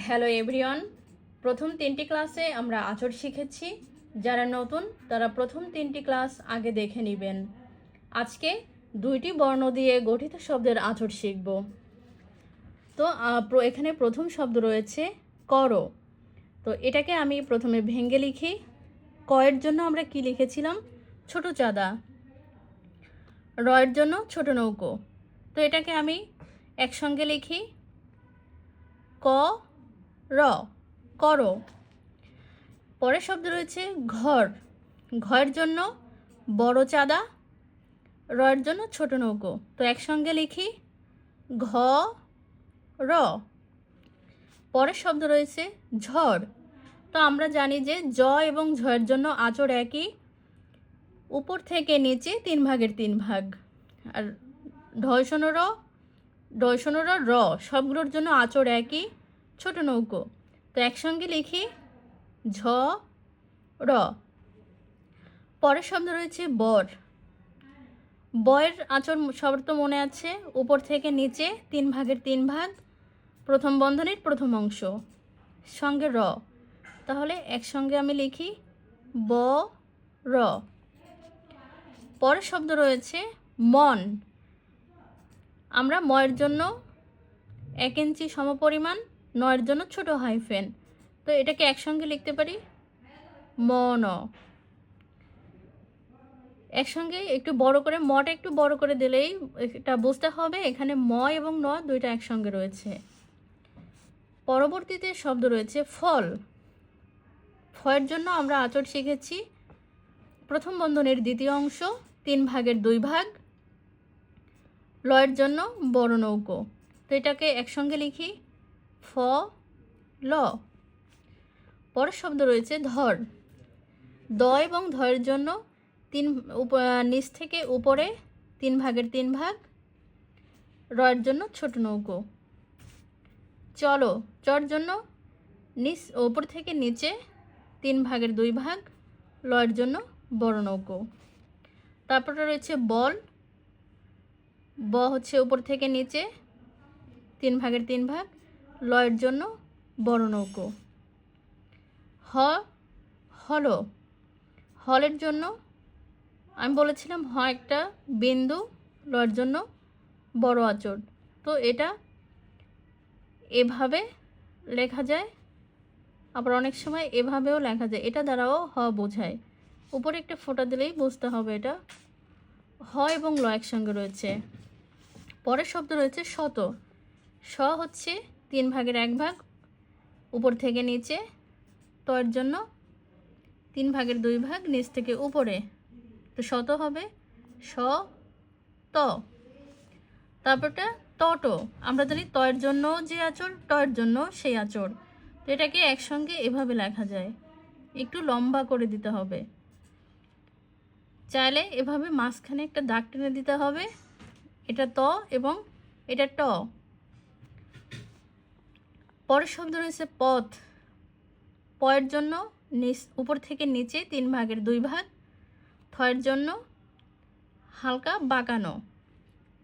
Hello everyone, প্রথম 3টি ক্লাসে আমরা আঁচড় শিখেছি। যারা নতুন তারা প্রথম 3টি ক্লাস আগে দেখে নেবেন। আজকে 2টি বর্ণ দিয়ে গঠিত শব্দের আঁচড় শিখব। তো এখানে প্রথম শব্দ রয়েছে করো। তো এটাকে আমি প্রথমে ভেঙে লিখি। কয়ের জন্য আমরা কি লিখেছিলাম? ছোট চাঁদা। রয়ের জন্য ছোট নৌকো। তো এটাকে আমি একসঙ্গে লিখি, ক র, করো। পরের শব্দ রয়েছে ঘর। ঘরের জন্য বড় চাঁদা, রয়ের জন্য ছোট নৌকো। তো একসঙ্গে লিখি, ঘ র। পরের শব্দ রয়েছে ঝড়। তো আমরা জানি যে জ এবং ঝয়ের জন্য আঁচড় একই, উপর থেকে নিচে 3 ভাগের 3 ভাগ। আর ঢয়সন র সবগুলোর জন্য আঁচড় একই, ছোট নৌকো। তো একসঙ্গে লিখি, ঝ র। পরের শব্দ রয়েছে বর। বয়ের আঁচড় সবার তো মনে আছে, উপর থেকে নিচে 3 ভাগের 3 ভাগ, প্রথম বন্ধনীর প্রথম অংশ, সঙ্গে র। তাহলে একসঙ্গে আমি লিখি, ব র। পরের শব্দ রয়েছে মন। আমরা ময়ের জন্য 1 ইঞ্চি সমপরিমাণ, নয়ের জন্য ছোট হাইফেন। তো এটাকে একসঙ্গে লিখতে পারি, মন। একসঙ্গে একটু বড় করে, মটা একটু বড় করে দিলেই এটা বুঝতে হবে এখানে ম এবং ন দুইটা একসঙ্গে রয়েছে। পরবর্তীতে শব্দ রয়েছে ফল। ফয়ের জন্য আমরা আঁচড় শিখেছি, প্রথম বন্ধনীর দ্বিতীয় অংশ, 3 ভাগের 2 ভাগ, লয়ের জন্য বড় নৌকো। তো এটাকে একসঙ্গে লিখি, ফ ল। পরের শব্দ রয়েছে ধর। দ এবং ধয়ের জন্য নিচ থেকে উপরে 3 ভাগের 3 ভাগ, রয়ের জন্য ছোট নৌকো। চলো। চর জন্য উপর থেকে নিচে 3 ভাগের 2 ভাগ, লয়ের জন্য বড় নৌকো। তারপরে রয়েছে বল। ব হচ্ছে উপর থেকে নিচে 3 ভাগের 3 ভাগ, লয়ের জন্য বড় নৌকো। হলো। হলের জন্য আমি বলেছিলাম একটা বিন্দু, লয়ের জন্য বড় আঁচড়। তো এটা এভাবে লেখা যায়, আবার অনেক সময় এভাবেও লেখা যায়। এটা দ্বারাও বোঝায়। উপরে একটা ফোঁটা দিলেই বুঝতে হবে এটা এবং ল একসঙ্গে রয়েছে। পরের শব্দ রয়েছে শত। স হচ্ছে 3 ভাগের 1 ভাগ, উপর থেকে নিচে, তয়ের জন্য 3 ভাগের 2 ভাগ, নিচ থেকে উপরে। তো শত হবে স ত। তারপরটা তট। আমরা জানি তয়ের জন্য যে আঁচড়, টয়ের জন্য সেই আঁচড়। তো এটাকে একসঙ্গে এভাবে লেখা যায়, একটু লম্বা করে দিতে হবে। চাইলে এভাবে মাঝখানে একটা দাগ টেনে দিতে হবে, এটা ত এবং এটা ট। পরের শব্দ রয়েছে পথ। পয়ের জন্য উপর থেকে নিচে 3 ভাগের 2 ভাগ, থয়ের জন্য হালকা বাঁকানো।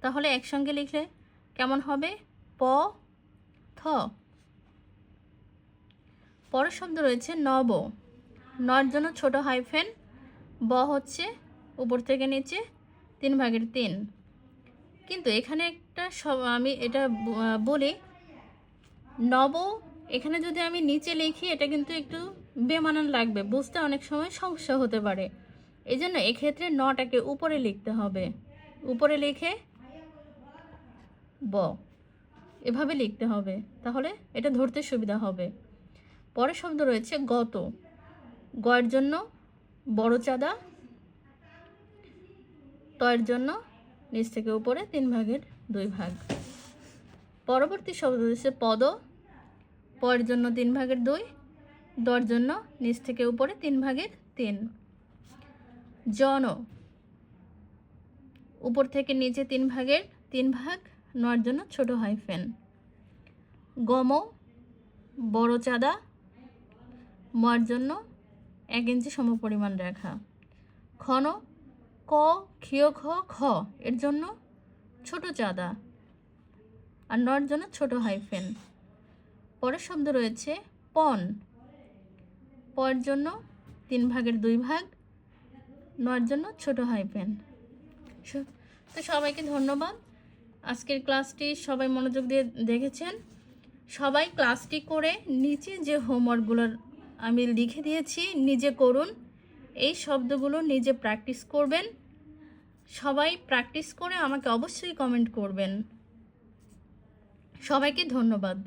তাহলে একসঙ্গে লিখলে কেমন হবে? প থ। পরের শব্দ রয়েছে নব। নর জন্য ছোট হাইফেন, ব হচ্ছে উপর থেকে নিচে 3 ভাগের 3। কিন্তু এখানে একটা আমি এটা বলি, নব এখানে যদি আমি নিচে লিখি এটা কিন্তু একটু বেমানান লাগবে, বুঝতে অনেক সময় সমস্যা হতে পারে। এই জন্য এক্ষেত্রে নটাকে উপরে লিখতে হবে। উপরে লিখে ব এভাবে লিখতে হবে, তাহলে এটা ধরতে সুবিধা হবে। পরের শব্দ রয়েছে গত। গয়ের জন্য বড় চাঁদা, তয়ের জন্য নিচ থেকে উপরে 3 ভাগের 2 ভাগ। পরবর্তী শব্দ রয়েছে পদ। পয়ের জন্য 3 ভাগের 2, দর জন্য নিচ থেকে উপরে 3 ভাগের 3। জন। উপর থেকে নিচে 3 ভাগের 3 ভাগ, নয়ের জন্য ছোট হাইফেন। গম। বড় চাঁদা, ময়ের জন্য 1 ইঞ্চি সমপরিমাণ রেখা। ক্ষণ। ক ক্ষীয় খ খ এর জন্য ছোট চাঁদা, আর নয়ের জন্য ছোট হাইফেন। পরের শব্দ রয়েছে পন। পয়ের জন্য 3 ভাগের 2 ভাগ, নয়ের জন্য ছোট হাইফেন। তো সবাইকে ধন্যবাদ। আজকের ক্লাসটি সবাই মনোযোগ দিয়ে দেখেছেন। সবাই ক্লাসটি করে নিচে যে হোমওয়ার্কগুলো আমি লিখে দিয়েছি নিজে করুন। এই শব্দগুলো নিজে প্র্যাকটিস করবেন। সবাই প্র্যাকটিস করে আমাকে অবশ্যই কমেন্ট করবেন। সবাইকে ধন্যবাদ।